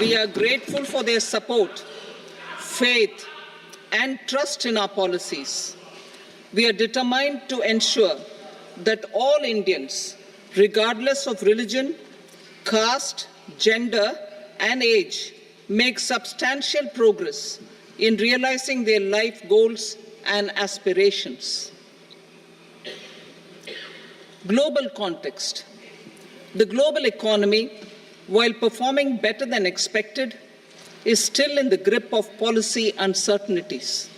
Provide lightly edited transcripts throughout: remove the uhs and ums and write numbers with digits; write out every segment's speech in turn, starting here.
We are grateful for their support, faith, and trust in our policies. We are determined to ensure that all Indians, regardless of religion, caste, gender, and age, make substantial progress in realizing their life goals and aspirations. Global context. The global economy, while performing better than expected, is still in the grip of policy uncertainties.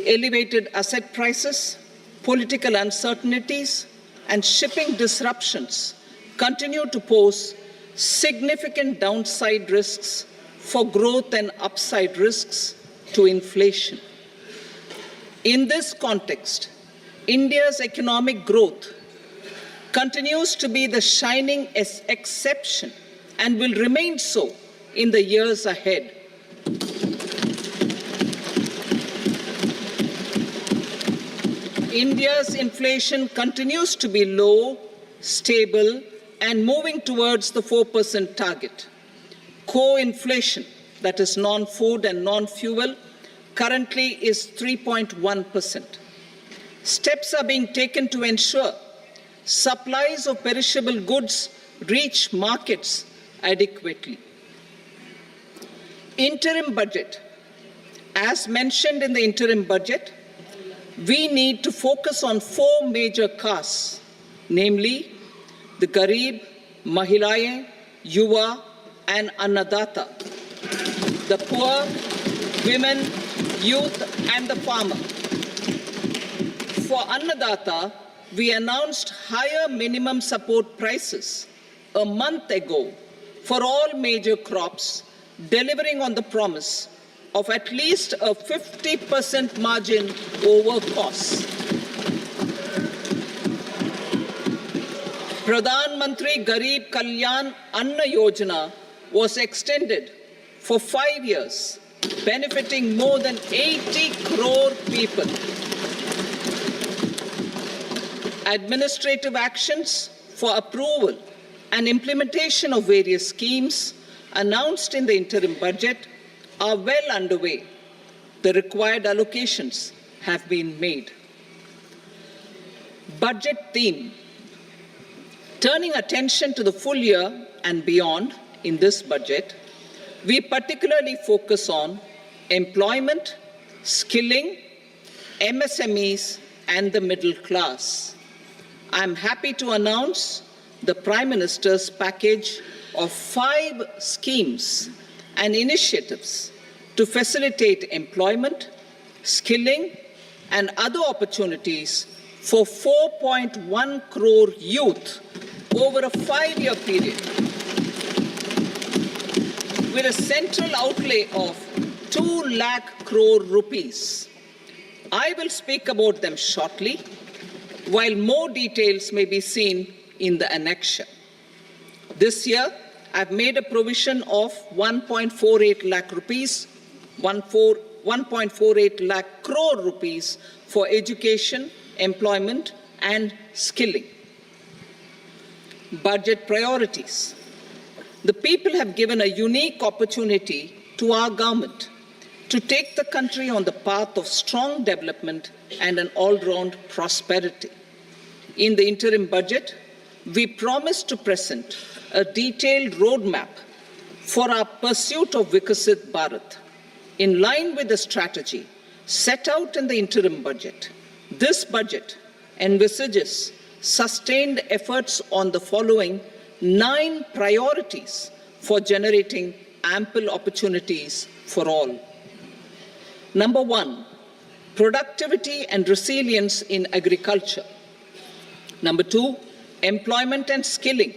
Elevated asset prices, political uncertainties, and shipping disruptions continue to pose significant downside risks for growth and upside risks to inflation. In this context, India's economic growth continues to be the shining exception and will remain so in the years ahead. India's inflation continues to be low, stable, and moving towards the 4% target. Core inflation, that is non-food and non-fuel, currently is 3.1%. Steps are being taken to ensure supplies of perishable goods reach markets adequately. Interim budget. As mentioned in the interim budget, we need to focus on 4 major castes, namely the Garib, Mahilaye, Yuva, and Annadata, the poor, women, youth, and the farmer. For Annadata, we announced higher minimum support prices a month ago for all major crops, delivering on the promise of at least a 50% margin over costs. Pradhan Mantri Garib Kalyan Anna Yojana was extended for 5 years, benefiting more than 80 crore people. Administrative actions for approval and implementation of various schemes announced in the interim budget are well underway. The required allocations have been made. Budget theme. Turning attention to the full year and beyond in this budget, we particularly focus on employment, skilling, MSMEs, and the middle class. I am happy to announce the Prime Minister's package of 5 schemes and initiatives to facilitate employment, skilling, and other opportunities for 4.1 crore youth over a 5-year period, with a central outlay of 2 lakh crore rupees. I will speak about them shortly, while more details may be seen in the annexure. This year, I've made a provision of 1.48 lakh rupees, 1.48 lakh crore rupees for education, employment, and skilling. Budget priorities. The people have given a unique opportunity to our government to take the country on the path of strong development and an all-round prosperity. In the interim budget, we promise to present a detailed roadmap for our pursuit of Vikasit Bharat. In line with the strategy set out in the interim budget, this budget envisages sustained efforts on the following 9 priorities for generating ample opportunities for all. Number 1, productivity and resilience in agriculture. Number 2, employment and skilling.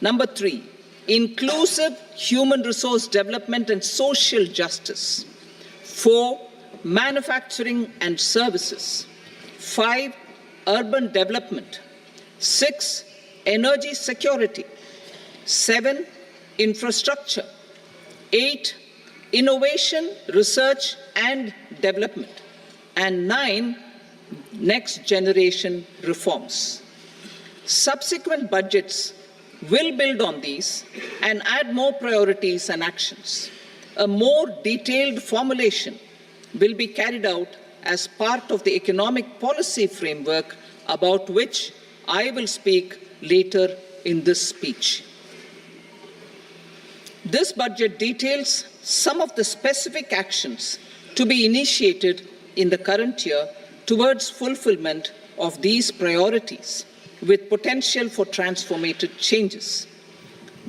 Number 3, inclusive human resource development and social justice. 4, manufacturing and services. 5, urban development. 6, energy security. 7, infrastructure. 8, innovation, research and development. And 9, next generation reforms. Subsequent budgets will build on these and add more priorities and actions. A more detailed formulation will be carried out as part of the economic policy framework about which I will speak later in this speech. This budget details some of the specific actions to be initiated in the current year towards fulfillment of these priorities, with potential for transformative changes.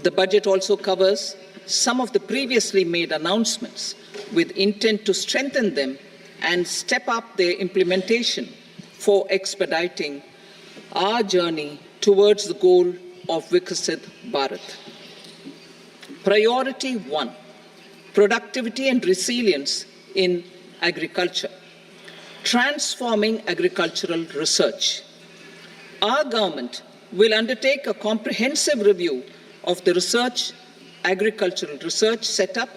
The budget also covers some of the previously made announcements with intent to strengthen them and step up their implementation for expediting our journey towards the goal of Viksit Bharat. Priority 1, productivity and resilience in agriculture. Transforming agricultural research. Our government will undertake a comprehensive review of the agricultural research setup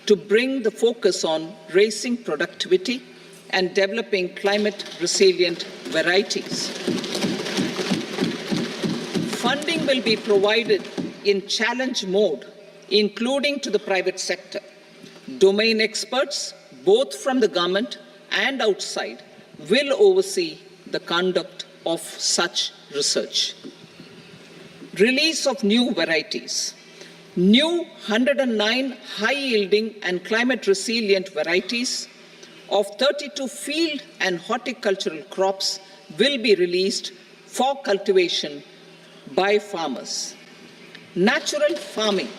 to bring the focus on raising productivity and developing climate-resilient varieties. Funding will be provided in challenge mode, including to the private sector. Domain experts, both from the government and outside, will oversee the conduct of such research. Release of new varieties. New 109 high-yielding and climate-resilient varieties of 32 field and horticultural crops will be released for cultivation by farmers. Natural farming.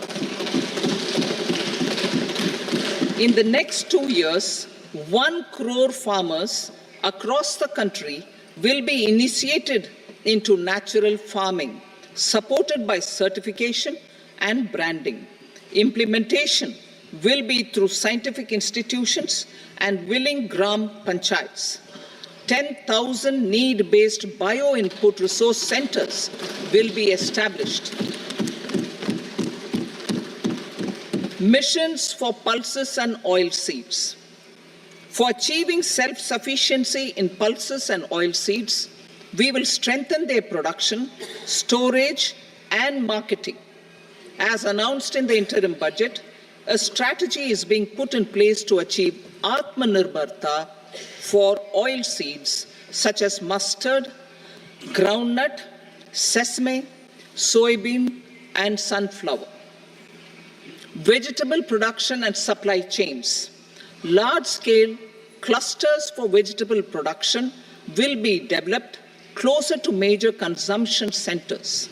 In the next 2 years, 1 crore farmers across the country will be initiated into natural farming, supported by certification and branding. Implementation will be through scientific institutions and willing gram panchayats. 10,000 need-based bio-input resource centers will be established. Missions for pulses and oil seeds. For achieving self-sufficiency in pulses and oil seeds, we will strengthen their production, storage, and marketing. As announced in the interim budget, a strategy is being put in place to achieve Atmanirbharta for oil seeds such as mustard, groundnut, sesame, soybean, and sunflower. Vegetable production and supply chains. Large-scale clusters for vegetable production will be developed closer to major consumption centers.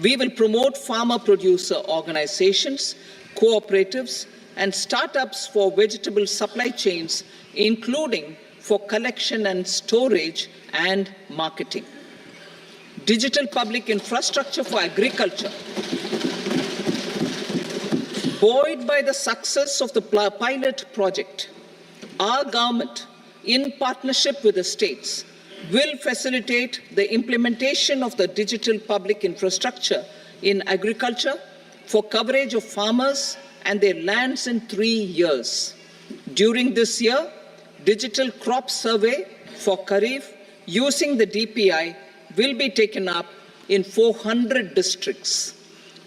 We will promote farmer-producer organizations, cooperatives, and startups for vegetable supply chains, including for collection and storage and marketing. Digital public infrastructure for agriculture. Buoyed by the success of the pilot project, our government, in partnership with the states, will facilitate the implementation of the digital public infrastructure in agriculture for coverage of farmers and their lands in 3 years. During this year, digital crop survey for Kharif using the DPI will be taken up in 400 districts.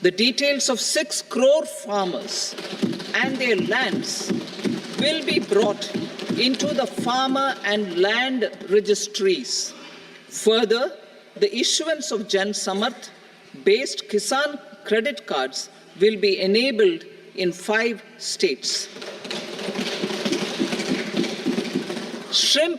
The details of 6 crore farmers and their lands will be brought into the farmer and land registries. Further, the issuance of Jan Samarth-based Kisan credit cards will be enabled in 5 states. Shrimp